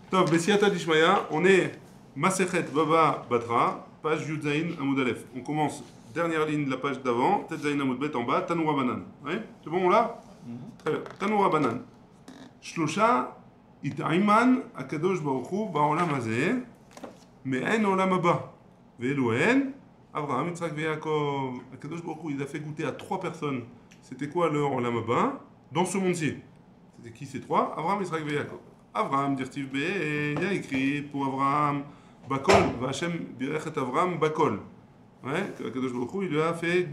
Tov, Bessiata Dishmaya, on est Masechet Baba Batra, page Yudzaïn Amoud Aleph. On commence, dernière ligne de la page d'avant, Tetzaïn Amoud Bet en bas, Tanoura Banan. Ouais, c'est bon, on l'a? Très bien. Tanoura Banan. Shlosha, Itaiman, Akadosh Baruchu, Baolam Hazeh, Me'en Olam Haba. Ve'elohen, Abraham, Yitzhak ve'Yaakov. Akadosh Baruchu, il a fait goûter à trois personnes. C'était quoi leur Olam Haba? Dans ce monde-ci. C'était qui ces trois? Abraham, Yitzhak ve'Yaakov. Abraham, Dirtiv B, et il y a écrit pour Abraham, Bakol, Vachem Birechet Abraham, Bakol. Ouais, Kadosh Baruch Hu, il lui a fait,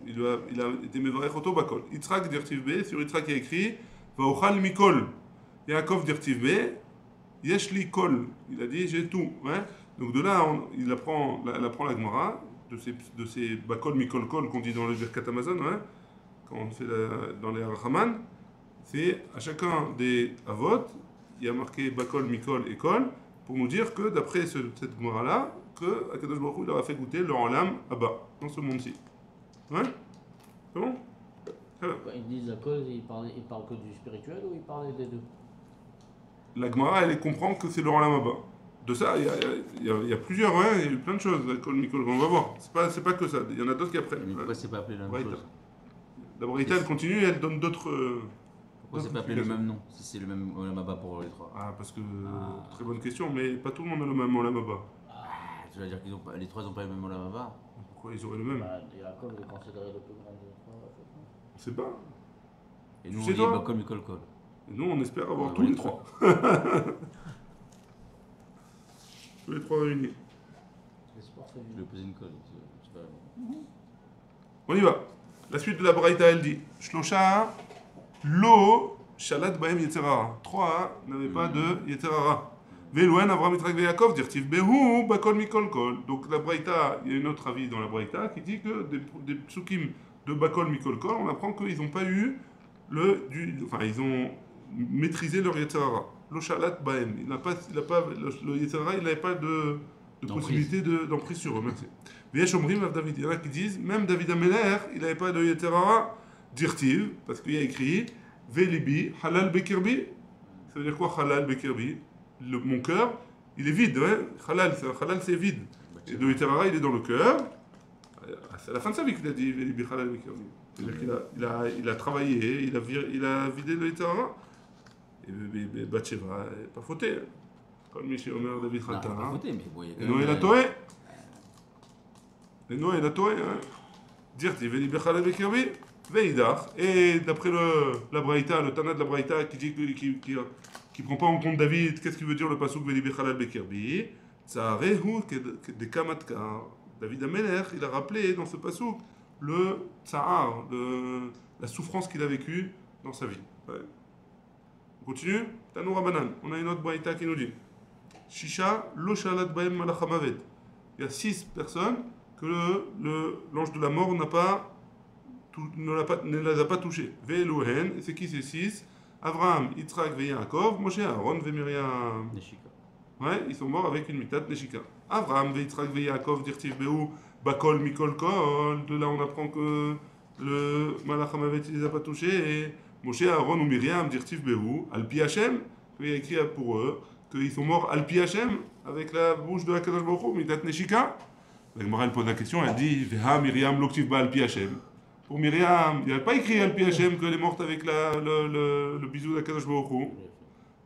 il a été Mevarech Oto Bakol. Yitzhak, Dirtiv B, sur Yitzhak il y a écrit, Vaochal Mikol. Yaakov, Dirtiv B, Yeshli Kol. Il a dit, j'ai tout. Ouais. Donc de là, elle apprend la Gemara, de ces Bakol, Mikol, Kol qu'on dit dans le Birkat Amazon, ouais, quand on fait dans les Arachaman, c'est à chacun des Avot, il y a marqué Bakol, Mikol et Kol, pour nous dire que d'après cette Gemara-là, que Akadosh Baruch Hu leur a fait goûter leur Olam Haba, dans ce monde-ci. Ouais? C'est bon? Très bien. Quand ils disent la cause, ils parlent que du spirituel ou ils parlent des deux? La Gemara, elle comprend que c'est leur Olam Haba. De ça, il y a plusieurs, ouais, il y a eu plein de choses, Bakol, Mikol, on va voir. C'est pas que ça, il y en a d'autres qui apprennent. Mais pourquoi c'est pas appelé la même chose? La Braïta, elle continue et elle donne d'autres. Pourquoi c'est pas appelé le même nom, si c'est le même Olam Haba pour les trois? Ah, parce que. Très bonne question, mais pas tout le monde a le même Olam Haba. Tu vas dire que les trois n'ont pas le même Olam Haba? Pourquoi ils auraient le même? Bah, Yaakov est considéré le plus grand des trois. On sait pas. Et nous on dit Bakol, Mikol, Kol. Et nous on espère avoir tous les trois. Tous les trois réunis. Je vais poser une colle. On y va. La suite de la Braïta, elle dit Shlosha, Lo, Shalat Baem Yetzerara. Trois n'avaient pas de Yetzerara. Ve'elohen, Avraham, Yitzhak ve'Yaakov, Dirtiv Behu, Bakol, Mikol, Kol. Donc la Braïta, il y a un autre avis dans la Braïta qui dit que des psukim de Bakol, Mikol, Kol, on apprend qu'ils n'ont pas eu ils ont maîtrisé leur Yetzerara. Lo Shalat Baem. Le Yetzerara, il n'avait pas de possibilité d'emprise sur eux. Merci. V'yesh omrim av David. Il y en a qui disent, même David Ameler, il n'avait pas de Yetzerara, Dirtiv, parce qu'il y a écrit Ve'libi, Halal Bekirbi. Ça veut dire quoi Halal Bekirbi? Mon cœur, il est vide. Ouais? Halal, c'est vide. Et le Yetzerara, il est dans le cœur. C'est à la fin de sa vie qu'il a dit Ve'libi, Halal Bekirbi. C'est-à-dire qu'il a travaillé, il a vidé le Yetzerara. Et Bathsheba n'est pas fauté. Comme Michel Omer David Khata. Pas fauté, mais bon, il y a quand Et même. Noé l'a toé. Et Noé l'a toé. Dire-t-il, Veli Bechalal Bekirbi, Veidach. Et d'après la Braïta, le Tana de la Braïta qui dit qui prend pas en compte David, qu'est-ce qu'il veut dire le pasuk Veli Bechalal Bekirbi? Tsarehu de Kamatkar. David Ameler, il a rappelé dans ce pasuk le tsahar, la souffrance qu'il a vécue dans sa vie. Ouais. On continue. Tanoura Banan. On a une autre Braïta qui nous dit Shisha lo shalat baem malach hamavet. Il y a 6 personnes que l'ange de la mort ne les a pas touchées. Ve'elohen, et c'est qui ces 6? Avraham, Yitzhak ve'Yaakov, Moshe, Aaron ve'Miriam. Neshika. Ouais, ils sont morts avec une mitat neshika. Avraham ve'Yitzhak ve'Yaakov dirtiv behu bakol mikol kol. De là on apprend que le malach hamavet il les a pas touchés. Et Moshe, Aaron ou Myriam dirtiv behu alpi Hashem. Il y a écrit pour eux qu'ils sont morts alpi Hashem avec la bouche de Hakadosh Baruch Hu, mitat neshika. La Gemara elle pose la question, elle dit Veha Myriam loktiv ba alpi Hashem. Pour Myriam, il n'y avait pas écrit alpi Hashem qu'elle est morte avec le bisou d'Hakadosh Baruch Hu.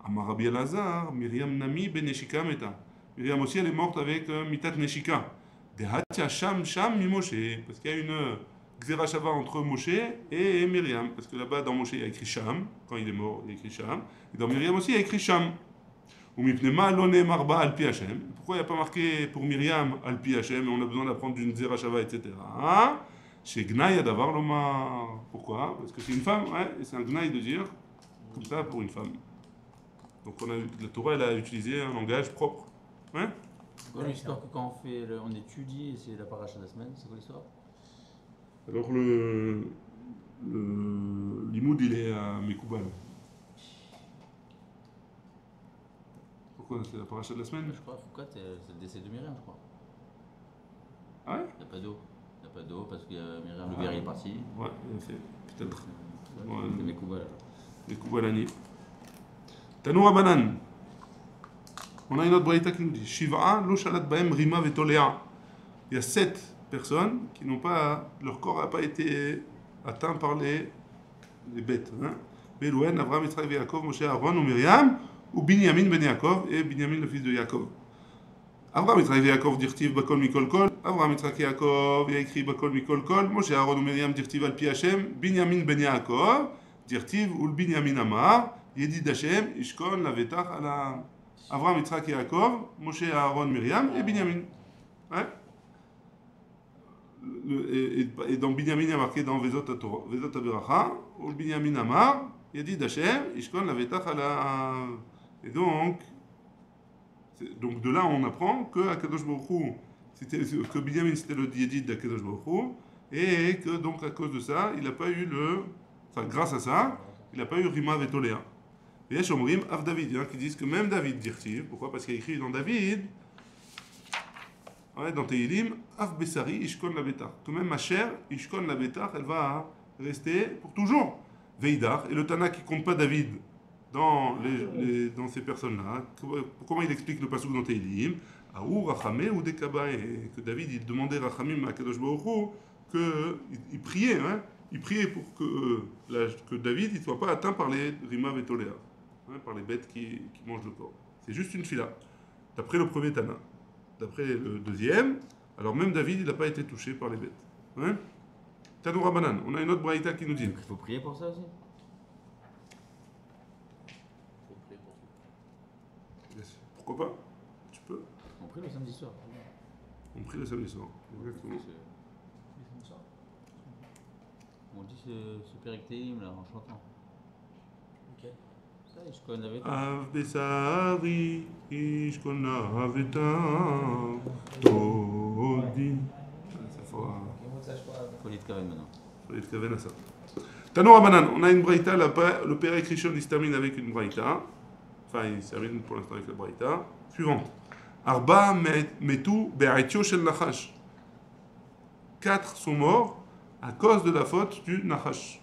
Amar Rabbi Elazar, Myriam nami ben neshika meta. Myriam aussi elle est morte avec mitat neshika. Dehatia sham mi Moshe, parce qu'il y a une Gzera Shava entre Moshe et Myriam. Parce que là-bas, dans Moshe, il y a écrit Sham. Quand il est mort, il y a écrit Sham. Et dans Myriam aussi, il y a écrit Sham. Ou Mipnema Lone Marba Alpi Hashem. Pourquoi il n'y a pas marqué pour Myriam Alpi Hashem et on a besoin d'apprendre d'une Gzera Shava, etc. Chez Gnaï Adavar Lomar. Pourquoi? Parce que c'est une femme, ouais, et c'est un Gnaï de dire comme ça pour une femme. Donc la Torah, elle a utilisé un langage propre. Ouais? C'est quoi l'histoire que quand on étudie, c'est la paracha de la semaine? C'est quoi l'histoire? Alors le limoud il est à Mekoubal. Pourquoi? C'est la paracha de la semaine? Je crois, pourquoi c'est le décès de Myriam, je crois. Ah ouais? Il n'y a pas d'eau. Il n'y a pas d'eau parce que Myriam, le verre est parti. Ouais, c'est peut-être. C'est Mekoubal. Mekoubal Ani. Tanoura Banan. On a une autre braïta qui nous dit Shiva lo shalat baem rima vetolea. Il y a 7 personnes qui n'ont pas, leur corps n'a pas été atteint par les bêtes. Belouen, Avraham, Yitzhak et Yaakov, Moshe, Aaron ou Myriam, ou Binyamin ben Yaakov et Binyamin le fils de Yaakov. Avraham, Yitzhak et Yaakov dirtiv bakol mikol kol. Avraham, Yitzhak et Yaakov il a écrit bakol mikol kol. Moshe, Aaron ou Myriam dirtiv al pi Hashem. Binyamin ben Yaakov dirtiv ul Binyamin amar. Yedid Hashem ishkon lavetach ala Avraham, Yitzhak et Yaakov, Moshe, Aaron, Myriam et Binyamin. Ouais. Et dans Binyamin, il y a marqué dans Vezot Aberacha, ou Binyamin Amar, il a dit d'Hachem, Ishkon la vetach ala. Et donc de là, on apprend que Akadosh Baruch Hu, que Binyamin c'était le Yedid d'Akadosh Baruch Hu, et que donc à cause de ça, il n'a pas eu enfin grâce à ça, il n'a pas eu Rima Vetolea. Et il y a Shomrim Av David, qui disent que même David dirtiv, pourquoi? Parce qu'il y a écrit dans David. Ouais, dans Tehilim, Af Bessari, Ishkon la Betach. Que même ma chère, Ishkon la Betach, elle va rester pour toujours. Veidar, et le Tana qui compte pas David dans ces personnes-là, comment il explique le passouk dans Tehilim? Aou, Rachamé ou Dekaba, et que David, il demandait Rachamim à Kadosh Baruch Hu, qu'il priait, il priait pour que David ne soit pas atteint par les Rima Vetolea, par les bêtes qui mangent le corps. C'est juste une fila, d'après le premier Tana. D'après le deuxième, alors même David, il n'a pas été touché par les bêtes. Tanoura Banan, on a une autre braïta qui nous dit. Donc il faut prier pour ça aussi. Faut prier pour tout. Pourquoi pas? Tu peux. On prie le samedi soir. On prie le samedi soir. Exactement. On dit ce Périctéim là en chantant. Ok. Ça, Ishkon la Betach. Av Bessari, Ishkon la Betach, Todi. Faut l'itkaven maintenant. Il faut להתכוון à ça. Tanoura Banan, on a une braïta, le Père Rishon, il se termine avec une braïta. Enfin, il se termine pour l'instant avec la braïta. Suivante. Arba metu be'aitio shel nachash. 4 sont morts à cause de la faute du nachash.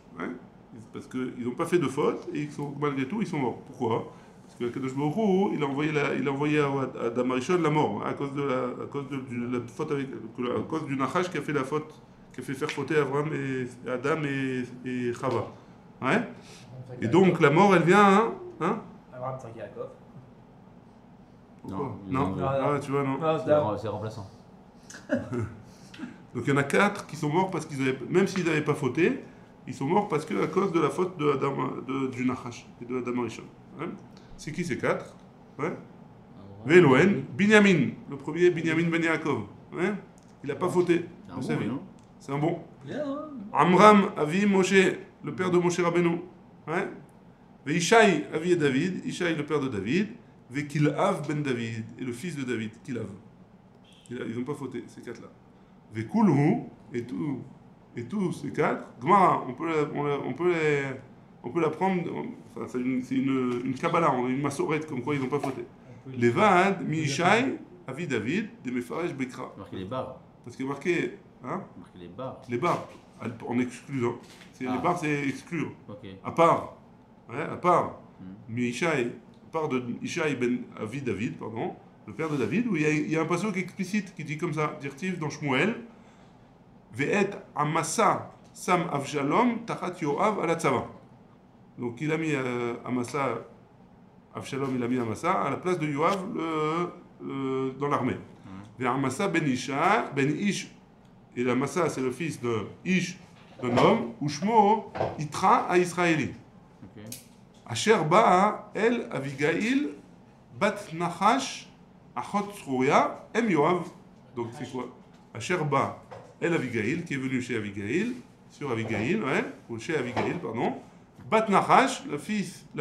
Parce qu'ils n'ont pas fait de faute et malgré tout ils sont morts. Pourquoi? Parce que Kadosh Baruch Hu, il a envoyé à Adam Rishon la mort à cause de la faute à cause du nachash qui a fait la faute, qui a fait faire fauter Abraham et Adam et Chava. Et donc la mort elle vient Abraham, Yitzhak et Yaakov. Pourquoi? Non, Tu vois, non. c'est remplaçant. Donc il y en a 4 qui sont morts parce même s'ils n'avaient pas fauté, ils sont morts parce que à cause de la faute du Nachash et de Adam Rishon. C'est qui ces 4? Velouen, Binyamin, le premier Binyamin ben Yaakov. Il n'a pas fauté. C'est un bon, non? C'est un bon. Bien, hein? Amram, Avi Moshe, le père de Moshe Rabbeinu. Veishai, Avi et David, Ishai, le père de David. Vekilav ben David, et le fils de David, Kilav. Ils n'ont pas fauté, ces 4-là. Vekulhu, et tous ces 4, Gmara, on peut la prendre, enfin, c'est une Kabbalah, une massorette, comme quoi ils n'ont pas fauté. Levad, Mishai, Avi David, des Mefaresh Bekra. Marquer les barres. Parce qu'il y a marqué, Marquer les barres. les barres, en excluant. Les barres, c'est exclure. Ok. À part. À part. Mishai, à part de Ishai ben Avi David, pardon, le père de David, où il y a un passage explicite qui dit comme ça, dirtiv dans Shmuel, Ve'et Amasa Sam Avshalom Tachat Yoav ala Tzava. Donc il a mis Amasa, Avshalom il a mis Amasa à la place de Yoav dans l'armée. Ve'Amasa ben Ish, et l'Amasa c'est le fils de Ish, d'un homme, ou Shmo Itra à Israéli. Asher Ba'a El Avigail Bat Nachash Achot Tzruya Em Yoav. Donc c'est quoi? Asher Ba'a El Avigail, qui est venu chez Avigail, sur Avigail, ou chez Avigail, pardon. Bat Nachash, la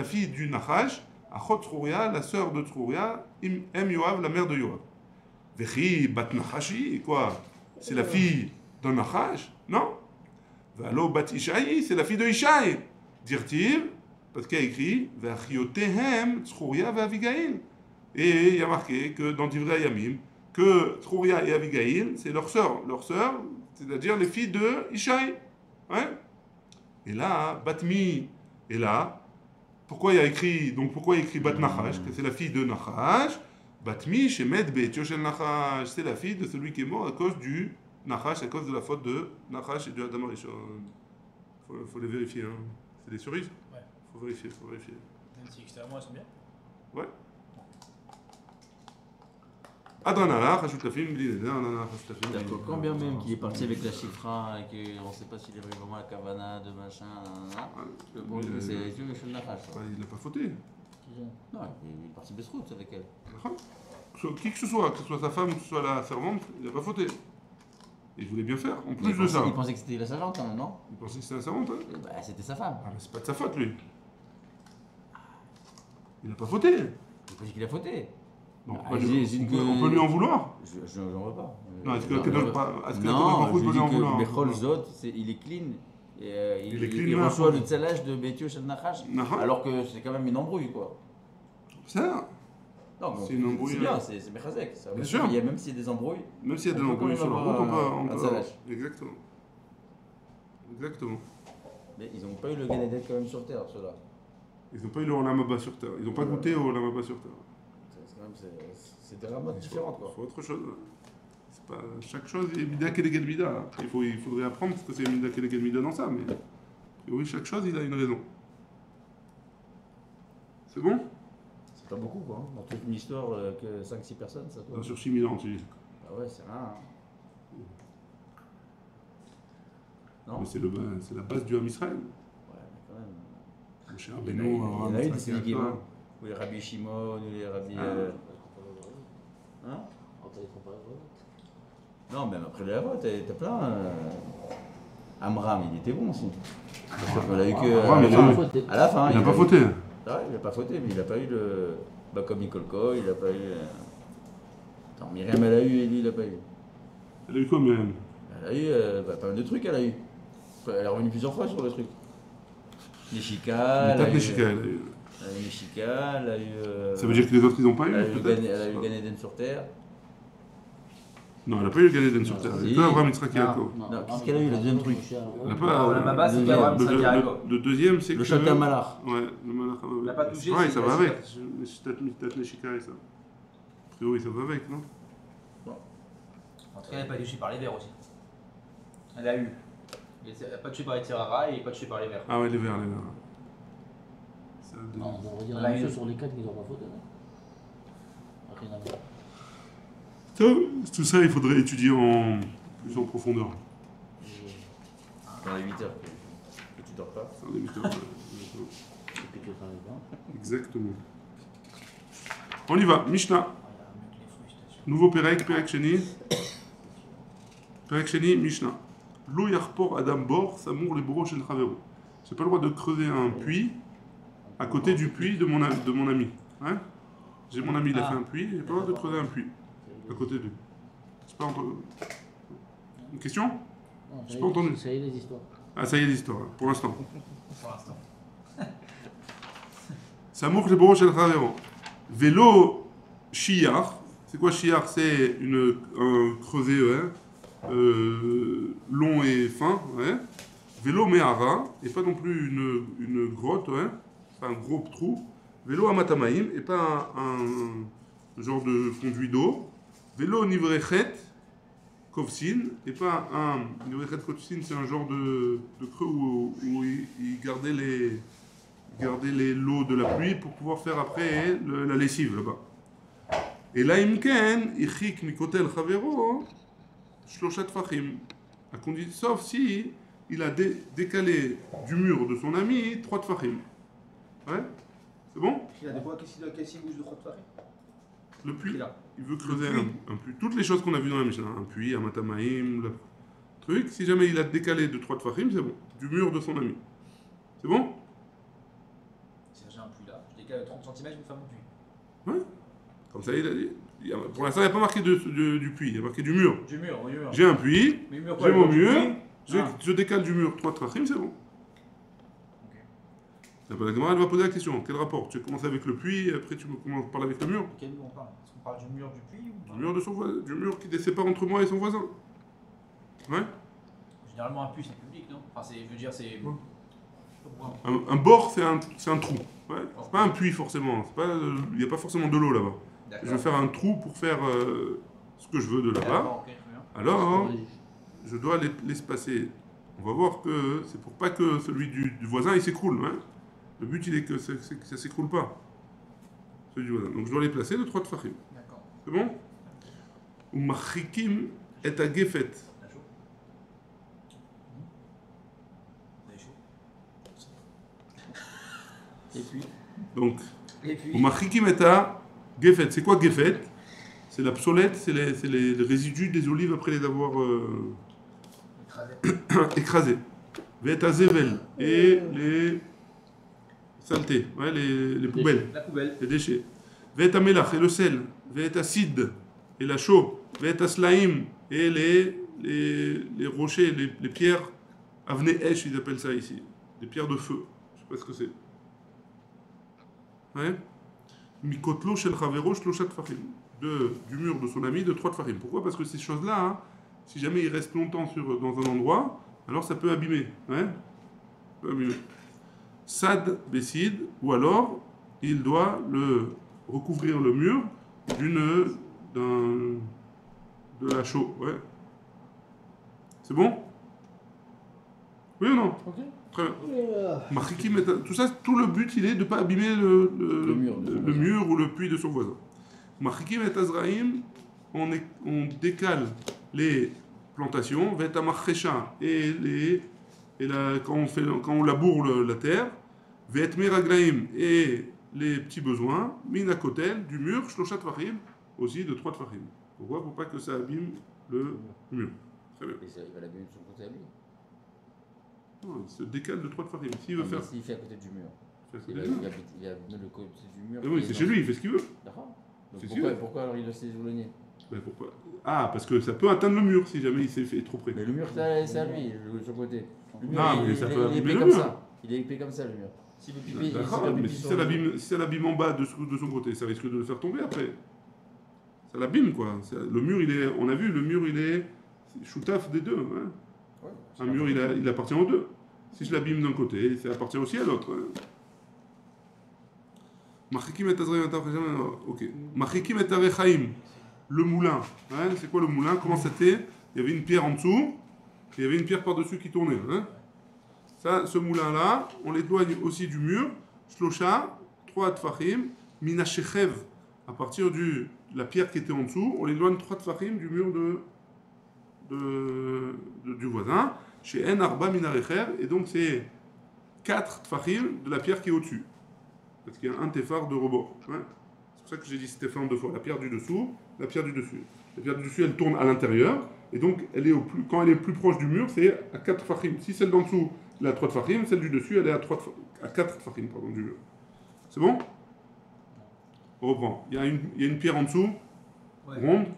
fille du Nachash, Achot Tzruya, la sœur de Tzruya, Em Yoav, la mère de Yoav. Vechi Bat Nachashi, quoi? C'est la fille d'un Nachash? Non. Valo Bat Ishaï, c'est la fille de Ishaï. Dirtiv, parce qu'il y a écrit Ve'achiotehem Tzruya ve'Avigail. Et il y a marqué que dans Divrei Yamim, que Tzruya et Avigail, c'est leur sœur, c'est-à-dire les filles de Ishaï. Et là, Batmi, et là, pourquoi il y a écrit Bat Nachash, que c'est la fille de Nachash, Batmi, Shemet, Be'etio Shel Nachash, c'est la fille de celui qui est mort à cause du Nachash, à cause de la faute de Nachash et du Adam Arishon. Faut les vérifier, hein. C'est des cerises? Ouais. Faut vérifier, faut vérifier. Même si extérieurement elles sont bien. Ouais. Adranala, rajoute la film, Adranala, rajoute la C'est-à-dire que film. quand bien même qu'il est parti avec la chifra et qu'on ne sait pas s'il avait vraiment la kavana de machin, bon, c'est le chef Nachash. Il n'a pas fauté. Non, il est parti Besrout avec elle. Qui que ce soit sa femme, que ce soit la servante, il n'a pas fauté. Et il voulait bien faire, en plus Il de ça. pensait que c'était la servante quand même, non? Il pensait que c'était la servante, hein? Bah, c'était sa femme. Ah, mais c'est pas de sa faute, lui. Il n'a pas fauté. Il pas dit qu'il a fauté. Bon, Ah, on peut lui en vouloir. Je n'en veux pas. Non, est-ce que J'en la veux pas. Baruch Non, Hu je peut lui en dis que vouloir? Bechol Zot, il est clean. Et, Il est clean, il là, reçoit quoi. le tzalage de Betio Shel Nachash, Nachash. alors que c'est quand même une embrouille, quoi. Ça, Non, bon, C'est une embrouille, c'est bien, hein. c'est Mechazek. Ça veut Bien dire sûr. qu'il y a, même s'il y a des embrouilles, même s'il y a de On peut l'embrouille quand sur la même route, avoir on un peut. tzalage. Exactement. Exactement. mais ils n'ont pas eu le Gan Eden quand même sur Terre, ceux-là. Ils n'ont pas eu le Olamaba sur Terre. Ils n'ont pas goûté au Olamaba sur Terre. C'est des ramotes différentes, quoi. Il faut autre chose. C'est pas... Chaque chose est Mida Keleged Mida. Il faudrait apprendre ce que c'est Mida Keleged Mida dans ça, mais oui, chaque chose, il a une raison. C'est bon? C'est pas beaucoup, quoi. Dans toute une histoire, que 5-6 personnes, ça doit. Sur 6000 ans, tu dis. Ah ouais, c'est rien. Hein. Non? Mais c'est la base du Ham Israël. Ouais, mais quand même. Mon cher Il y en a- Benoît, il y en a eu des Ham Sédikim, Israël. hein. Ou les Rabbi Shimon, ou les Rabbi. Hein? Entre les comparaisons. Non, même après les Havot, t'as plein. Amram, il était bon aussi. On l'a eu que. Amram, il a eu- à la fin. Il n'a pas fauté. Ah, il n'a pas fauté, mais il n'a pas eu le. Bah, comme Nicole Coy, il n'a pas eu. Attends, Myriam, elle a eu, et lui, il n'a pas eu. Elle a eu quoi, Myriam? Elle a eu pas mal de trucs, elle a eu. Elle est revenue plusieurs fois sur le truc. Neshika, elle a Peut-être eu. Neshika, elle a eu. Elle a eu Neshika, elle a eu. Ça veut dire que les autres, ils n'ont pas eu? Elle a eu le peut-être Gan- elle a eu le Gan Eden sur Terre. Non, elle n'a pas eu le Gan Eden sur Terre. Elle a eu que Si. Abraham, Yitzhak et Non. Yaakov. Non, qu'est-ce qu'elle a eu, le deuxième truc? Elle n'a Ouais. pas. La Baba, c'est deuxième. qu'Abraham, Le, ça le- Yaakov. le deuxième, c'est Le que. Shatan Malach. Ouais, le Malach. Il l'a pas touché, Ouais, c'est ça va Neshika. avec. Peut-être Neshika et ça. A priori, ça va avec, non? En tout cas, elle n'est pas touchée par les vers aussi. Elle a eu. Elle n'est pas touchée par les tirara et pas touchée par les vers. Ah ouais, les verts, les verts. Ça, Non, on devrait dire Là, la même il- chose sur les 4 qui n'ont pas faute. Rien à voir. Tout ça, il faudrait étudier plus en profondeur. Dans les 8 heures que tu dors pas. Dans les méthodes, Et puis tu travailles pas. Exactement. On y va, Mishnah. Nouveau Perek, Perek Sheni. Perek Sheni, Mishnah. Lo yarpor Adam Bor, Samour les boros shel Chavero. J'ai pas le droit de creuser un puits à côté du puits de mon ami. Hein? J'ai mon ami, il a fait un puits, j'ai pas le droit de creuser un puits à côté de lui. C'est pas entre... Une question? Non, J'ai pas entendu. Ça y est, les histoires. Ah, ça y est l'histoire, pour l'instant. Pour l'instant. Samour les boros shel Chavero. Vélo Shiar. C'est quoi Shiar? C'est un creuset, ouais. Long et fin, ouais. Vélo Mehara, et pas non plus une grotte, ouais. Pas un gros trou. Vélo Amatamaim, et pas un genre de conduit d'eau. Vélo Nivrechet Kovsin, et pas un. Nivrechet Kovsin, c'est un genre de creux où il gardait les lots de la pluie pour pouvoir faire après la lessive là-bas. Et là, Imken, Ichik Mikotel Chavero. Shloshat Fachim. Sauf si il a décalé du mur de son ami 3 Tfachim. Ouais? C'est bon? Il a de quoi? Qu'est-ce qu'il bouge de 3 de Farid? Le puits. Il a. Il veut creuser un puits. Toutes les choses qu'on a vues dans la Mishnah. Un puits, un matamaïm, le truc. Si jamais il a décalé de 3 Tfachim, c'est bon. Du mur de son ami. C'est bon? Si j'ai un puits là, je décale 30 cm, je me fais mon puits. Ouais. Comme ça, il a dit. Pour l'instant, il n'y a pas marqué du puits. Il y a marqué du mur. Du mur, oui, mur. J'ai un puits. Mais mur J'ai mon du mur. puits? Ah. Je décale du mur 3 Tfachim, c'est bon. La Gemara, elle va poser la question. Quel rapport? Tu commences avec le puits et après tu commences à parler avec le mur? Quel mur on parle? Est-ce qu'on parle du mur du puits ou Du mur de son voisin, du mur qui sépare entre moi et son voisin. Ouais. Généralement, un puits, c'est public, non? Enfin, c'est, je veux dire, c'est. Ouais. Je sais pas pourquoi. Un bord, c'est un trou. Ouais. C'est pas un puits forcément. Il n'y a pas forcément de l'eau là-bas. je veux faire un trou pour faire ce que je veux de là-bas. D'accord, ok, très bien. Alors, je dois l'espacer. On va voir que c'est pour pas que celui du voisin il s'écroule. Hein. Le but il est que ça ne s'écroule pas. Celui du voisin. Donc je dois les placer de 3 tfachim. D'accord. C'est bon? Ou machikim et à gefet. T'as chaud? Vous avez chaud? Et puis, Donc, Et puis. ou machikim et à gefet. C'est quoi gefet? C'est l'obsolète, c'est les résidus des olives après les avoir écrasés. Vet à zevel. Et les saletés, ouais, les poubelles. La poubelle. Les déchets. Vet à melach et le sel. Vet à sid et la chaux. Vet à slaim et les rochers, les pierres. Avne esh, ils appellent ça ici. Des pierres de feu. Je sais pas ce que c'est. Ouais. Mikotlo shel chavero shlosha tfachim. Du mur de son ami de 3 tfachim. Pourquoi? Parce que ces choses-là, hein, si jamais ils restent longtemps dans un endroit, alors ça peut abîmer. Ouais. Ça peut abîmer. Sad Bessid, ou alors il doit recouvrir le mur de la chaux. Ouais. C'est bon? Oui ou non? ok. Très bien. Machikim tout ça, tout le but il est de ne pas abîmer le mur ou le puits de son voisin. Machikim et Azraïm, on décale les plantations, Vetamachesha et quand on laboure la terre, Vetmer Aglaim et les petits besoins, Mina Kotel, du mur, Shloshat Tfachim, aussi de 3 Tfachim. Pourquoi? Pour pas que ça abîme le mur. Très bien. Et ça, il va l'abîmer de son côté à lui. Non, il se décale de 3 Tfachim. S'il veut Non, faire. mais s'il fait à côté du mur, Il fait il à va côté du mur. abîmer le côté du mur. Mais oui, c'est chez lui, il fait ce qu'il veut. D'accord. Donc C'est sûr. pourquoi alors il laisse les joulonniers? Mais pourquoi? Ah, parce que ça peut atteindre le mur si jamais il s'est fait trop près. Mais le mur, c'est à lui, de son côté. Le mur, Non, mais ça peut il est abîmer épais le comme mur. ça. Il est épais comme ça, le mur. S'il veut pipi, D'accord, mais si ça l'abîme en bas de son côté, ça risque de le faire tomber après. Ça l'abîme quoi. Le mur, on a vu, le mur il est choutaf des deux. Hein. Ouais, Un mur il appartient aux deux. Si je l'abîme d'un côté, ça appartient aussi à l'autre. Machikim et Azraïm, ok. Machikim et Arechaim, le moulin. Hein, c'est quoi le moulin? Comment c'était? Il y avait une pierre en dessous, et il y avait une pierre par-dessus qui tournait. Hein. Ça, ce moulin-là, on l'éloigne aussi du mur. Shlosha, 3 tfachim, mina shechev, à partir de la pierre qui était en dessous, on l'éloigne 3 tfachim du mur du voisin. Chez En Arba mina rechev, et donc c'est 4 tfachim de la pierre qui est au-dessus. Parce qu'il y a un téphar de rebord. Hein. C'est pour ça que j'ai dit Stéphane 2 fois. La pierre du dessous, la pierre du dessus. La pierre du dessus, elle tourne à l'intérieur. Et donc, quand elle est plus proche du mur, c'est à 4 tfachim. Si celle d'en dessous, elle est à 3 tfachim, celle du dessus, elle est à 4 tfachim du mur. C'est bon? On reprend. Il y a une pierre en dessous, ronde.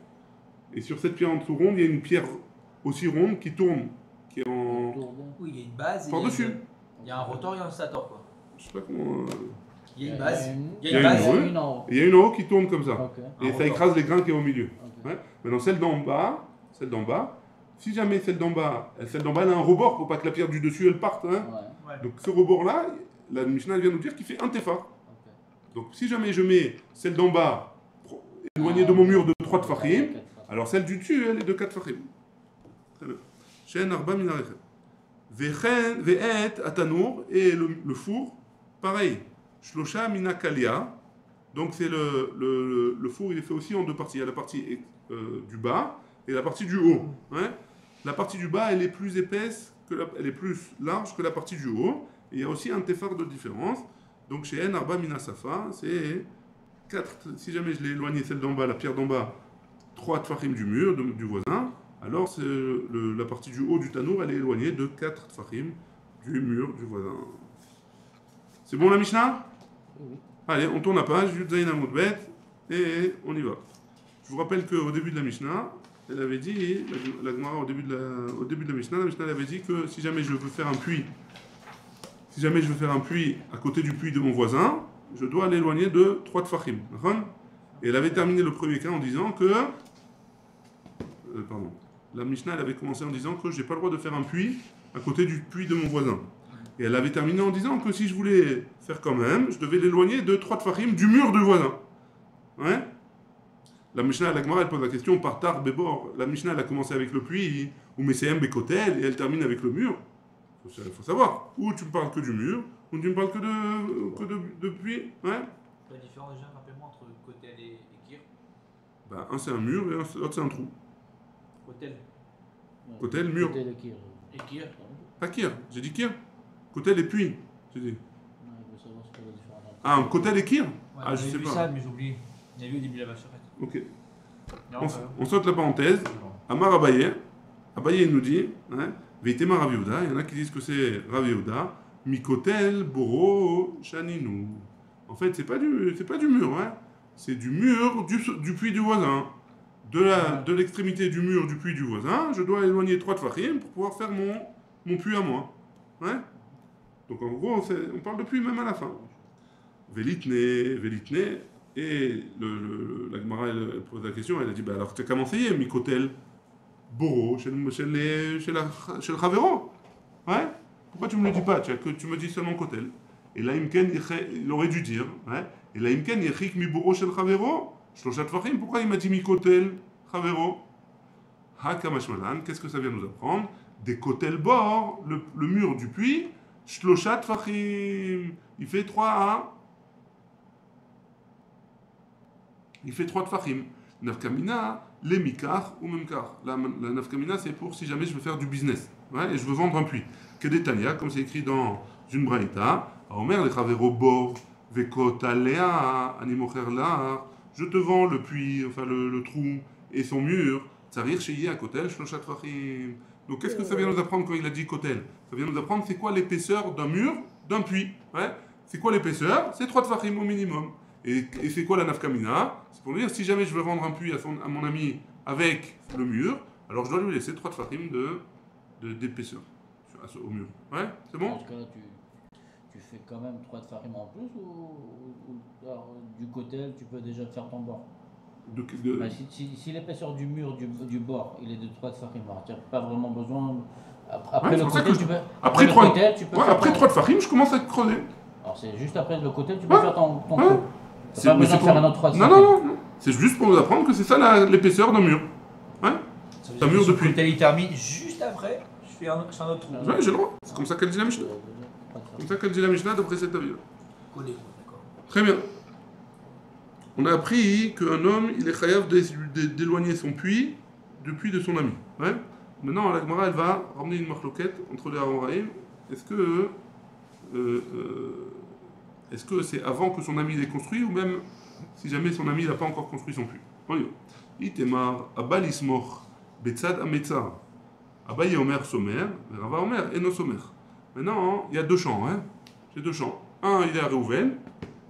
Et sur cette pierre en dessous ronde, il y a une pierre aussi ronde qui tourne, qui est en... Oui, il y a une base. Par-dessus. Il y a un rotor et un stator, quoi. Je sais pas comment... Il y a une base. Il y a une base. Une en haut. Et il y a une en haut qui tourne comme ça. Ok. Et ça écrase les grains qui est au milieu. Ok. Ouais. Maintenant, celle d'en bas, si jamais celle d'en bas, elle a un rebord pour pas que la pierre du dessus elle parte. Hein. Ouais. Donc ce rebord-là, la Mishnah vient nous dire qu'il fait un téphar. Ok. Donc si jamais je mets celle d'en bas éloignée de mon mur de 3 tfachim, alors celle du dessus, elle est de 4 tfachim. Très bien. Shen arba min harechem. Ve'et atanour, et le four, pareil. Shlosha mina kalia. Donc c'est le four, il est fait aussi en 2 parties. Il y a la partie du bas et la partie du haut. Hein. La partie du bas, elle est plus épaisse, elle est plus large que la partie du haut. Et il y a aussi un téphar de différence. Donc chez En Arba Mina Safa, c'est 4. Si jamais je l'ai éloigné, celle d'en bas, la pierre d'en bas, 3 tfachim du mur, du voisin, alors la partie du haut du tanour, elle est éloignée de 4 tfachim du mur du voisin. C'est bon la Mishnah? Oui. Allez, on tourne la page, Yud Zayin Amud Bet, et on y va. Je vous rappelle qu'au début de la Mishnah, elle avait dit, la Gemara au début de la Mishnah elle avait dit que si jamais je veux faire un puits, à côté du puits de mon voisin, je dois l'éloigner de 3 tfachim. Et elle avait terminé le premier cas en disant que... La Mishnah elle avait commencé en disant que je n'ai pas le droit de faire un puits à côté du puits de mon voisin. Et elle avait terminé en disant que si je voulais faire quand même, je devais l'éloigner de 3 tfachim du mur du voisin. Ouais. La Mishnah, la Gemara, elle pose la question par tar bebor. La Mishnah, elle a commencé avec le puits, ou Meseyem bekotel, et elle termine avec le mur. Il faut savoir. Ou tu me parles que du mur, ou tu me parles que de puits. Ouais. La différence déjà, rappelle-moi, entre Kotel et Kir. Ben, un c'est un mur et l'autre c'est un trou. Kotel Kotel, mur. Kotel et Kir. et Kir. Pas kir, j'ai dit kir. Kotel et puits, j'ai dit. Ouais, il faut savoir ce que la différence entre- Ah, un kotel et kir. Ouais, Ah, je sais vu pas. ça, mais j'oublie. On a vu au début de la vache en fait. Ok. Non, On saute la parenthèse. Amar Abaye. Abaye il nous dit, hein, Veitema Rav Yehuda, il y en a qui disent que c'est Rav Yehuda, Mikotel, Boro, Shaninu. En fait, c'est pas du mur, hein. C'est du mur du puits du voisin. De l'extrémité du mur du puits du voisin, je dois éloigner 3 tfachim pour pouvoir faire mon puits à moi. Ouais. Donc en gros, on parle de puits même à la fin. Velitne, et la Gemara elle pose la question, elle a dit, bah alors tu as qu'à m'enseigner, Mikotel, Boro, chez le Chavero. Ouais. Pourquoi tu me le dis pas? Tu me dis seulement Kotel. Et là, il aurait dû dire, ouais. Et là, Imken, Yechik mi Boro shel Chavero. Shloshat Fachim, pourquoi il m'a dit mi Kotel, Chavero? Hakamashmalan, qu'est-ce que ça vient nous apprendre? Des Kotel bord, le mur du puits, Shloshat Fachim. Il fait 3 tfachim. Nafkamina, les mikar ou memkar. La nafkamina, c'est pour si jamais je veux faire du business. Ouais, et je veux vendre un puits. Kedetania, comme c'est écrit dans une braïta, Omer le chavero bor, vekotalea, animocher la. Je te vends le puits, enfin le trou et son mur. Tsarir sheye à kotel, shloshat fachim. Donc qu'est-ce que ça vient nous apprendre quand il a dit kotel? Ça vient nous apprendre c'est quoi l'épaisseur d'un mur, d'un puits. Ouais. C'est quoi l'épaisseur? C'est 3 tfachim au minimum. Et c'est quoi la nafkamina? C'est pour dire, si jamais je veux vendre un puits à mon ami avec le mur, alors je dois lui laisser 3 tfachim d'épaisseur au mur. Ouais, c'est bon? Dans ce cas-là, tu fais quand même 3 tfachim en plus ou alors, du Kotel, tu peux déjà faire ton bord? Bah, si l'épaisseur du mur du bord, il est de 3 tfachim, alors tu n'as pas vraiment besoin. Après Ouais, le c'est pour ça Kotel, que tu peux. Après le 3 Kotel, tu peux faire ton- tfachim, je commence à creuser. Alors c'est juste après le Kotel, tu peux Ouais. faire ton Ouais. trou. T'as pas besoin de faire un autre 3 Non, non, non. C'est juste pour nous apprendre que c'est ça l'épaisseur d'un mur. Ouais. Ça mur de puits. Kotel il termine juste après, je fais un autre trou. Ouais, j'ai le droit. C'est comme ça qu'elle dit la Mishnah. Comme ça qu'elle dit la Mishnah d'après cet avis. Collé, d'accord. Très bien. On a appris qu'un homme, il est chayav d'éloigner son puits du puits de son ami. Ouais. Maintenant, la Gemara, elle va ramener une marloquette entre les Amoraïm. Est-ce que c'est avant que son ami l'ait construit ou même si jamais son ami n'a pas encore construit son puits? On y va. Itemar, Abal Ismoch, Betzad Ametzar. Abaye Omer Somer, Rava Omer, Eno Somer. Maintenant, il y a 2 champs. Hein. J'ai 2 champs. Un, il est à Réhouven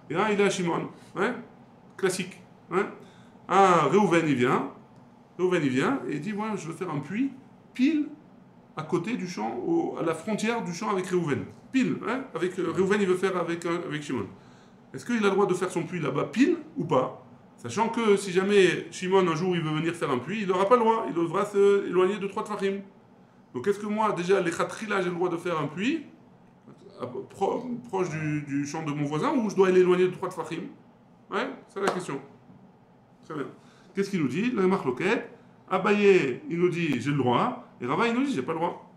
et un, il est à Shimon. Ouais. Classique. Ouais. Un, Réhouven, il vient et il dit, ouais, je veux faire un puits pile à côté du champ, à la frontière du champ avec Réhouven. Pile, hein, avec Réhouven, il veut faire avec Shimon. Est-ce qu'il a le droit de faire son puits là-bas pile ou pas? Sachant que si jamais Shimon un jour il veut venir faire un puits, il n'aura pas le droit, il devra s'éloigner de 3 tfachim. Donc est-ce que moi, déjà, les khatrila, j'ai le droit de faire un puits proche du champ de mon voisin ou je dois l'éloigner de 3 tfachim? Ouais, c'est la question. Très bien. Qu'est-ce qu'il nous dit? Le marloquette. Abaye, il nous dit j'ai le droit, et Rava, il nous dit j'ai pas le droit.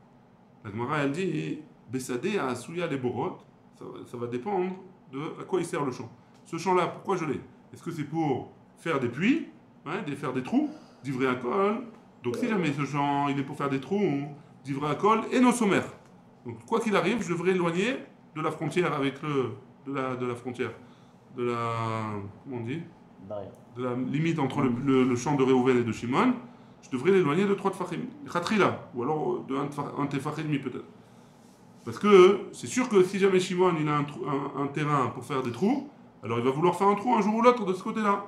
La Gemara, elle dit Bessadé à Souya les Borot, ça va dépendre de à quoi il sert le champ. Ce champ-là, pourquoi je l'ai? Est-ce que c'est pour faire des puits, faire des trous, d'ivrer un col? Donc si jamais ce champ, il est pour faire des trous, d'ivrer un col et nos sommaires. Donc quoi qu'il arrive, je devrais éloigner de la frontière avec de la frontière. Comment on dit? De la limite entre le champ de Réhouven et de Shimon, je devrais l'éloigner de 3 tfachim. Khatrila, ou alors de 1 tefach et demi peut-être. Parce que c'est sûr que si jamais Shimon il a un terrain pour faire des trous, alors il va vouloir faire un trou un jour ou l'autre de ce côté-là.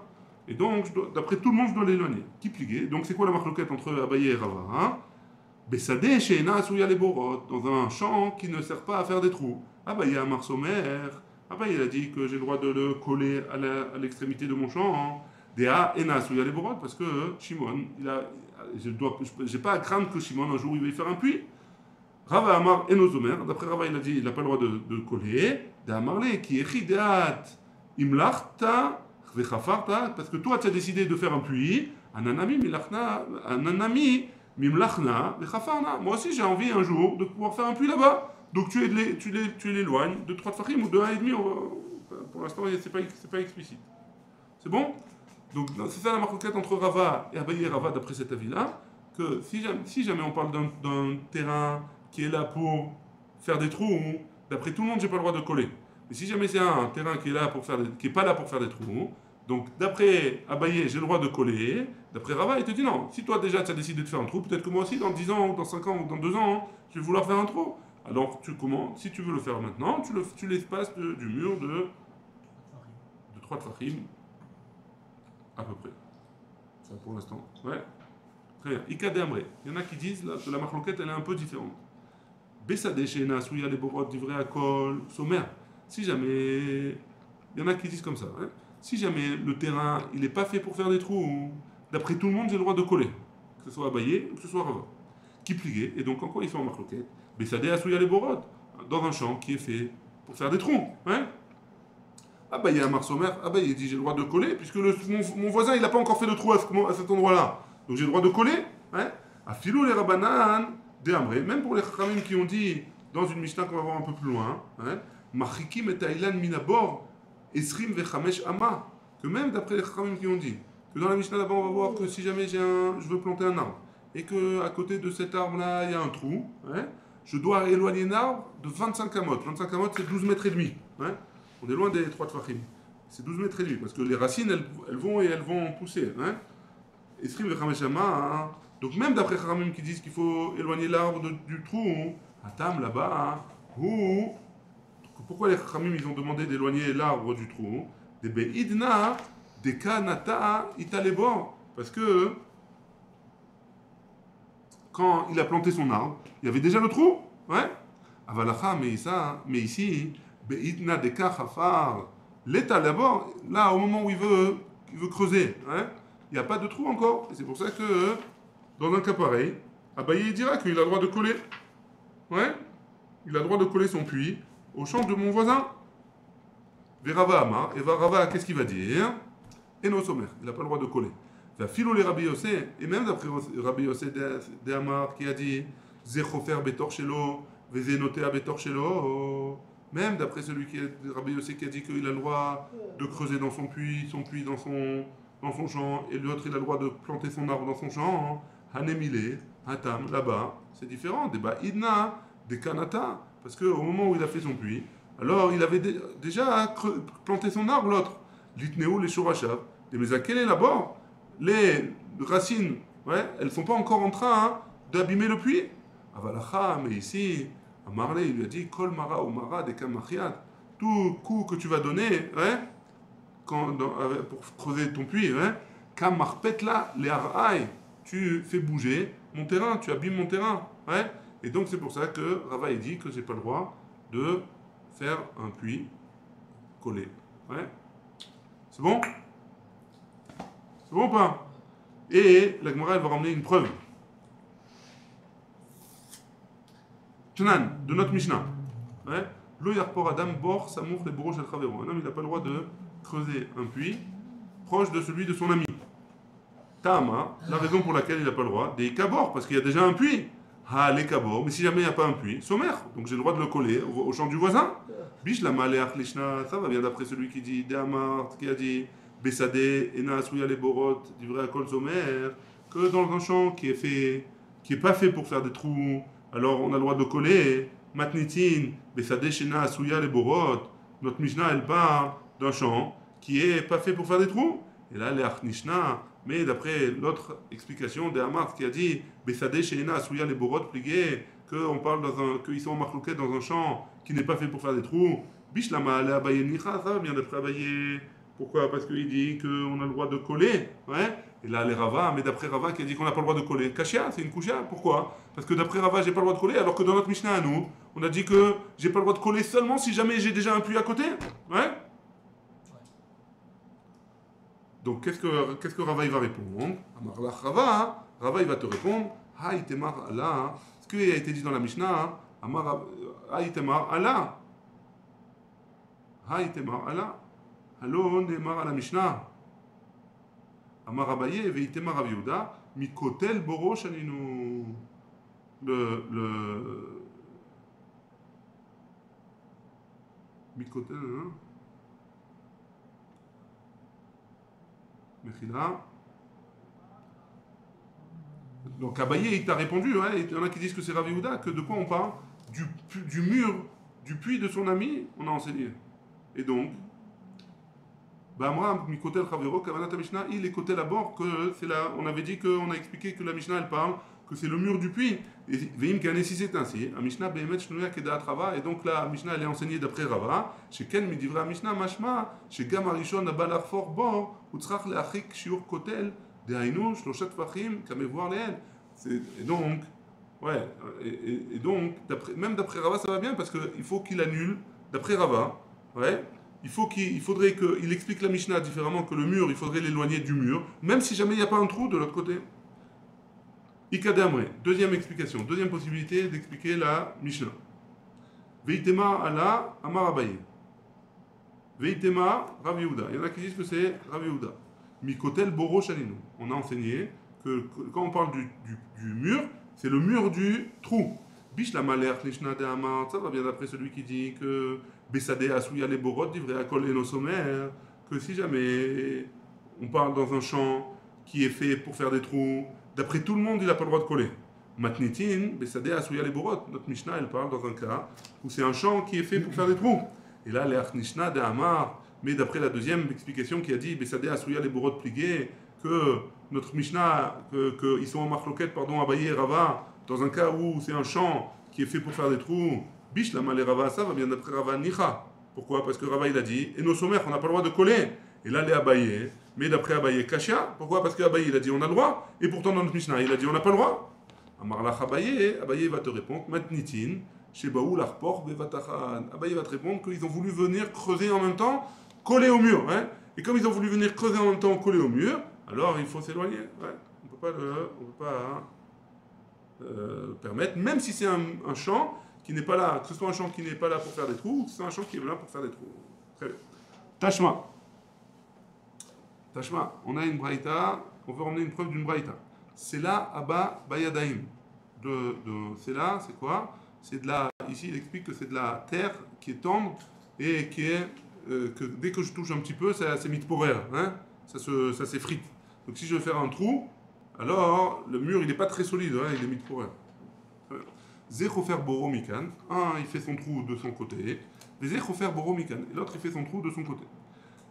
Et donc, d'après tout le monde, je dois l'éloigner. Qui pliguait? Donc c'est quoi la marloquette entre Abaye et Rava, hein? Bessadeh she'ena souya les borot, dans un champ qui ne sert pas à faire des trous. Abaye Amar Somer, Abaye il a dit que j'ai le droit de le coller à l'extrémité de mon champ. Dea ena souya les borot, parce que Shimon, j'ai pas à craindre que Shimon un jour il va y faire un puits. Rava Amar Enozomer, d'après Rava il a dit il n'a pas le droit de coller. De Amarle, qui est chidat imlachta parce que toi tu as décidé de faire un puits, ananami mimlachna vechafarna. Moi aussi j'ai envie un jour de pouvoir faire un puits là-bas. Donc tu l'éloignes de 3 tfachim ou de 1,5. Pour l'instant c'est pas explicite. C'est bon? Donc c'est ça la marquette entre Rava et Abaye et Rava d'après cet avis-là, que si jamais on parle d'un terrain qui est là pour faire des trous, d'après tout le monde j'ai pas le droit de coller. Mais si jamais c'est un terrain qui est là qui est pas là pour faire des trous, donc d'après Abaye j'ai le droit de coller, d'après Rava il te dit non, si toi déjà tu as décidé de faire un trou, peut-être que moi aussi dans 10 ans ou dans 5 ans ou dans 2 ans, je vais vouloir faire un trou. Alors si tu veux le faire maintenant, tu l'espaces du mur de 3 tfachim à peu près. Ça pour l'instant. Ouais. Très bien. Ika de Amré. Il y en a qui disent que la marloquette elle est un peu différente. Bessadé Shena, Souya les Borot, Divrei Akol, Sommer. Si jamais. Il y en a qui disent comme ça. Hein. Si jamais le terrain il n'est pas fait pour faire des trous, d'après tout le monde j'ai le droit de coller. Que ce soit Abaye ou que ce soit Rava. Qui pliait. Et donc encore ils sont en marloquette. Bessadé Souya les Borot. Dans un champ qui est fait pour faire des trous. Hein. Abaye a Marsomer, Abaye dit j'ai le droit de coller, puisque mon voisin il n'a pas encore fait de trou à cet endroit-là. Donc j'ai le droit de coller. Hein. A filou les Rabanan, de Amré, même pour les Khamim qui ont dit, dans une Mishnah qu'on va voir un peu plus loin, Machikim et Taïlan Minabor, Esrim vechamesh Ama, que même d'après les Khamim qui ont dit, que dans la Mishnah là-bas on va voir que si jamais je veux planter un arbre, et qu'à côté de cet arbre-là il y a un trou, je dois éloigner un arbre de 25 amot. 25 amot c'est 12 mètres et demi. On est loin des 3 tfachim. C'est 12 mètres et demi, parce que les racines, elles vont pousser. Esrim vechameshama. Donc même d'après Kharamim qui disent qu'il faut éloigner l'arbre du trou, Hatam là-bas, pourquoi les Kharamim ils ont demandé d'éloigner l'arbre du trou? Des beidna, des kanata, italebor. Parce que quand il a planté son arbre, il y avait déjà le trou. Avalacha, mais ici, Beidna de Kachafar, l'état d'abord, là au moment où il veut creuser, il n'y a pas de trou encore. Et c'est pour ça que dans un cas pareil, Abaye dira qu'il a le droit de coller. Il a le droit de coller son puits au champ de mon voisin. Verava Amar, et Rava, qu'est-ce qu'il va dire? Et nos sommaires, il n'a pas le droit de coller. Va filo les Rabbi Yossé, et même d'après Rabbi Yossé de Amar qui a dit Zechofer betor shelo, Vezenotea betor shelo. Même d'après celui qui est Rabbi Yossé qui a dit qu'il a le droit de creuser dans son puits dans son champ, et l'autre il a le droit de planter son arbre dans son champ. Hanemile, Hatam, là-bas, c'est différent. Des Baïdna, des Kanata, parce qu'au moment où il a fait son puits, alors il avait déjà planté son arbre, l'autre. L'Itneu, les Shorashav, des Mezakele là-bas, les racines, elles ne sont pas encore en train d'abîmer le puits. Avalacha, mais ici. Marley, il lui a dit Kol Mara ou Mara de Kamachiat. Tout coup que tu vas donner pour creuser ton puits, Kamarpetla les Araï, tu fais bouger mon terrain, tu abîmes mon terrain. Et donc c'est pour ça que Rava dit que j'ai pas le droit de faire un puits collé. C'est bon? C'est bon ou pas? Et la Gemara elle va ramener une preuve. De notre Mishnah. Lo yarpor adam bor samour les bourreaux shel chavero. Un homme il n'a pas le droit de creuser un puits proche de celui de son ami. Tama, la raison pour laquelle il n'a pas le droit, des kabor, parce qu'il y a déjà un puits. Ha les kabor, mais si jamais il n'y a pas un puits, sommer, donc j'ai le droit de le coller au champ du voisin. Bish la maleach lishna, ça va bien d'après celui qui dit Deamar, qui a dit Bessadé, Ena Souya les borot, divrei akol sommer, que dans un champ qui est pas fait pour faire des trous. Alors on a le droit de coller. Matnitin, Bessadé Shena Asuya les Borot. Notre Mishnah elle part d'un champ qui est pas fait pour faire des trous. Et là les Achnishna, mais d'après l'autre explication de Hamar qui a dit Bessadé Shena Asuya les Borot plié, qu'on parle qu'ils sont en marlouquet dans un champ qui n'est pas fait pour faire des trous. Bishlama ale Abaye Nicha, ça vient d'après Abaye. Pourquoi? Parce qu'il dit qu'on a le droit de coller. Et là, les Rava, mais d'après Rava qui a dit qu'on n'a pas le droit de coller. Kashia, c'est une kouchia. Pourquoi? Parce que d'après Rava, j'ai pas le droit de coller, alors que dans notre Mishnah à nous, on a dit que j'ai pas le droit de coller seulement si jamais j'ai déjà un puits à côté. Donc, qu'est-ce que Rava il va répondre? Rava il va te répondre Ha itemar Allah. Ce qui a été dit dans la Mishnah, Ha itemar Allah. Ha itemar Allah. Allo Neymar à la Mishnah. Amar Abaye veitema Rav Yehuda mikotel boro shaninu. Le mikotel, hein? Mechila. Donc Abaye, il t'a répondu, hein, il y en a qui disent que c'est Rav Yehuda, que de quoi on parle? Du mur, du puits de son ami, on a enseigné. Et donc, Bamra, Mikotel Chavero, Kavanata Mishnah, il est côté d'abord que c'est là, on avait dit qu'on a expliqué que la Mishnah elle parle, que c'est le mur du puits. Et Veim Kane, si c'est ainsi, la Mishnah Behemet Shnuya Kedat Rava, et donc la Mishnah elle est enseignée d'après Rava, chez Ken Midivra Mishnah Mashma, chez Gam Arishon Abalar For Bor, Utzrach Leachik Shiur Kotel, Dehainu, Shloshat Fachim, Kamevoir Leel. Et donc, ouais, et donc, même d'après Rava ça va bien parce qu'il faut qu'il annule, d'après Rava, ouais. Il faudrait qu'il explique la Mishnah différemment, que le mur, il faudrait l'éloigner du mur, même si jamais il n'y a pas un trou de l'autre côté. Ikadamre, deuxième explication, deuxième possibilité d'expliquer la Mishnah. Veitema ala Amar Abaye. Veitema Rav Yehuda. Il y en a qui disent que c'est Rav Yehuda. Mikotel Boro Shaninu. On a enseigné que quand on parle du mur, c'est le mur du trou. Bish la malère, Lishna de Amar, ça va bien d'après celui qui dit que Bessadé Asouya les Borot, divrei Akol et nos sommaires, que si jamais on parle dans un champ qui est fait pour faire des trous, d'après tout le monde, il n'a pas le droit de coller. Matnitin, Bessadé Asouya les Borot, notre Mishnah, elle parle dans un cas où c'est un champ qui est fait pour faire des trous. Et là, l'Ech Lishna de Amar, mais d'après la deuxième explication qui a dit Bessadé Asouya les Borot pligués, que notre Mishnah, qu'ils sont en marloquette, pardon, Abaye et Rava, dans un cas où c'est un champ qui est fait pour faire des trous, Bish la malé Rava, ça va bien d'après Rava Nicha. Pourquoi? Parce que Rava il a dit, et nos sommaires, on n'a pas le droit de coller. Et là, les Abaye, mais d'après Abaye, Kashia. Pourquoi? Parce qu'Abaye il a dit, on a le droit. Et pourtant, dans notre Mishnah, il a dit, on n'a pas le droit. Amarlach Abaye va te répondre, Matnitin, Shebaou l'Arpor, Bevatachan. Abaye va te répondre qu'ils ont voulu venir creuser en même temps, coller au mur. Hein? Et comme ils ont voulu venir creuser en même temps, coller au mur, alors il faut s'éloigner. Ouais. On ne peut pas permettre, même si c'est un champ qui n'est pas là, que ce soit un champ qui n'est pas là pour faire des trous, ou que ce soit un champ qui est là pour faire des trous. Très bien. Tashma, on a une braïta, on veut emmener une preuve d'une braïta. C'est là, Abba Bayadaim. C'est là, c'est quoi? C'est de la, ici il explique que c'est de la terre qui est tendre et qui est, que dès que je touche un petit peu, c'est mitporer, hein? Ça s'effrite. Donc si je veux faire un trou, alors le mur il n'est pas très solide, hein? Il est mitporer. Zechofer Boro Mikan, un il fait son trou de son côté, Zechofer Boro Mikan, et l'autre il fait son trou de son côté.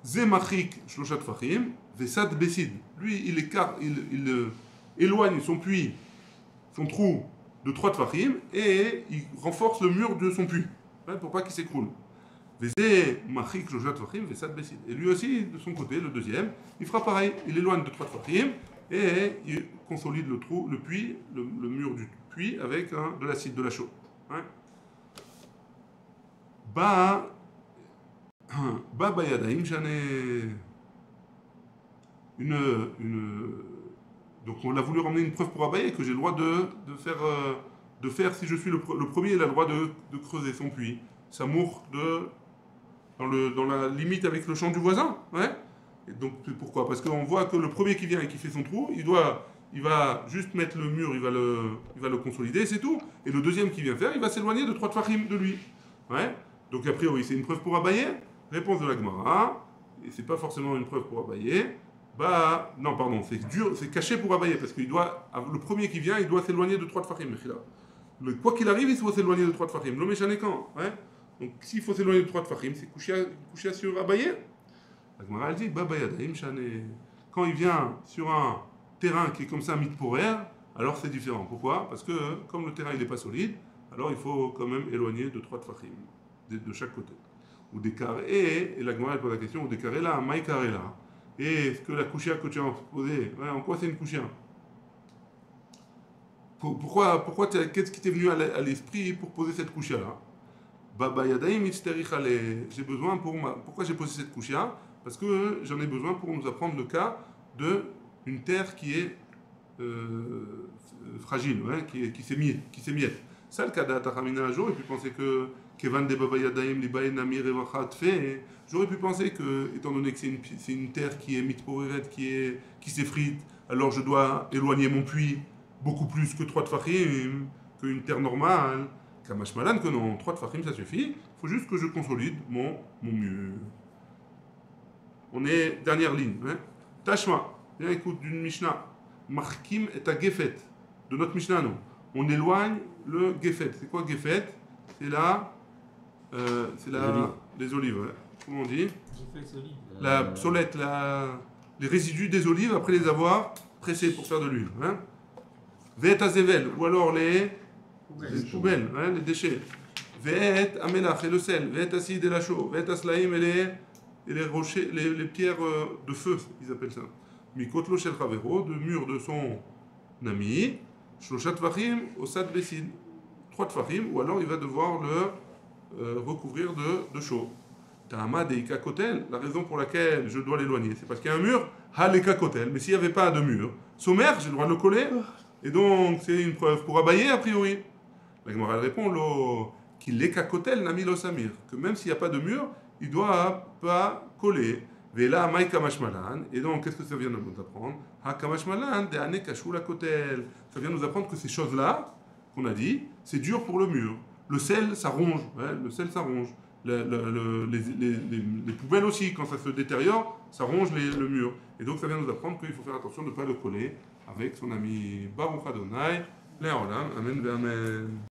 Zemachik Shloshat Fachim, Vesad Besid, lui il éloigne son puits, son trou de 3 Tfachim, et il renforce le mur de son puits, hein, pour pas qu'il s'écroule. Zemachik Shloshat Fachim, Vesad Besid, et lui aussi de son côté, le deuxième, il fera pareil, il éloigne de 3 Tfachim, et il consolide le trou, le puits, le mur du puits avec de l'acide, de la chaux. Hein. Bayadaim, j'en ai donc on a voulu ramener une preuve pour Abaye que j'ai le droit de faire si je suis le premier, il a le droit de creuser son puits. Ça mourre dans la limite avec le champ du voisin. Ouais. Et donc pourquoi? Parce qu'on voit que le premier qui vient et qui fait son trou, il va juste mettre le mur, il va le consolider, c'est tout. Et le deuxième qui vient faire, il va s'éloigner de 3 tfachim de lui. Ouais. Donc a priori, c'est une preuve pour Abaye. Réponse de la Gemara. Et c'est pas forcément une preuve pour Abaye. Non, pardon, c'est caché pour Abaye parce que le premier qui vient, il doit s'éloigner de 3 tfachim. Quoi qu'il arrive, il faut s'éloigner de 3 tfachim. L'homme est chanécan. Ouais. Donc s'il faut s'éloigner de 3 tfachim, c'est couché sur Abaye. La Gemara elle dit, quand il vient sur un terrain qui est comme ça, mitporer, alors c'est différent. Pourquoi? Parce que comme le terrain il n'est pas solide, alors il faut quand même éloigner de 3 tfachim de chaque côté. Ou des carrés, et la Gemara pose la question, ou des carrés là, un maï carré là. Et est-ce que la couchia que tu as posée, ouais, en quoi c'est une couchia? Pourquoi qu'est-ce qui t'est venu à l'esprit pour poser cette couchia là? J'ai besoin pourquoi j'ai posé cette couchia? Parce que j'en ai besoin pour nous apprendre le cas d'une terre qui est fragile, ouais, qui s'émiette. Ça, le cas d'Atachamina un jour, et puis penser que Kevan de Baba Yadaim, Libae Nami Revachat fait. J'aurais pu penser que, étant donné que c'est une terre qui est mitporeret, qui s'effrite, alors je dois éloigner mon puits beaucoup plus que 3 tfachim, qu'une terre normale. Kamash Malan, que non, 3 tfachim ça suffit. Il faut juste que je consolide mon mur. On est dernière ligne. Hein. Tashma, bien écoute d'une Mishnah. Markim et à Gefet, de notre Mishnah, nous. On éloigne le Gefet. C'est quoi Gefet? C'est les olives. Ouais. Comment on dit? La psolette, les résidus des olives après les avoir pressés pour faire de l'huile. Hein. Ve'et azevel, ou alors les poubelles, hein, les déchets. Ve'et amelach et le sel. Ve'et acide et la chaux. Ve'et aslaim et les rochers, les pierres de feu, ils appellent ça. Mikotlo shel chavero, de mur de son ami. Shloshat tvachim osad besid. 3 tfachim, ou alors il va devoir le recouvrir de chaux. Ta'ama deika kotel, la raison pour laquelle je dois l'éloigner, c'est parce qu'il y a un mur, haleka kotel, mais s'il n'y avait pas de mur sommaire, j'ai le droit de le coller, et donc c'est une preuve pour abayer a priori. La Gemara répond, qu'il leka kotel nami lo samir, que même s'il n'y a pas de mur, il ne doit pas coller. Vela mai kamashmalan, et donc qu'est-ce que ça vient de nous apprendre? Ha kamashmalan de ane kashou la kotel. Ça vient nous apprendre que ces choses-là, qu'on a dit, c'est dur pour le mur. Le sel, ça ronge. Ouais, le sel, ça ronge. Les poubelles aussi, quand ça se détériore, ça ronge le mur. Et donc, ça vient nous apprendre qu'il faut faire attention de ne pas le coller avec son ami Baruch Adonai, Le'olam, Amen, Amen.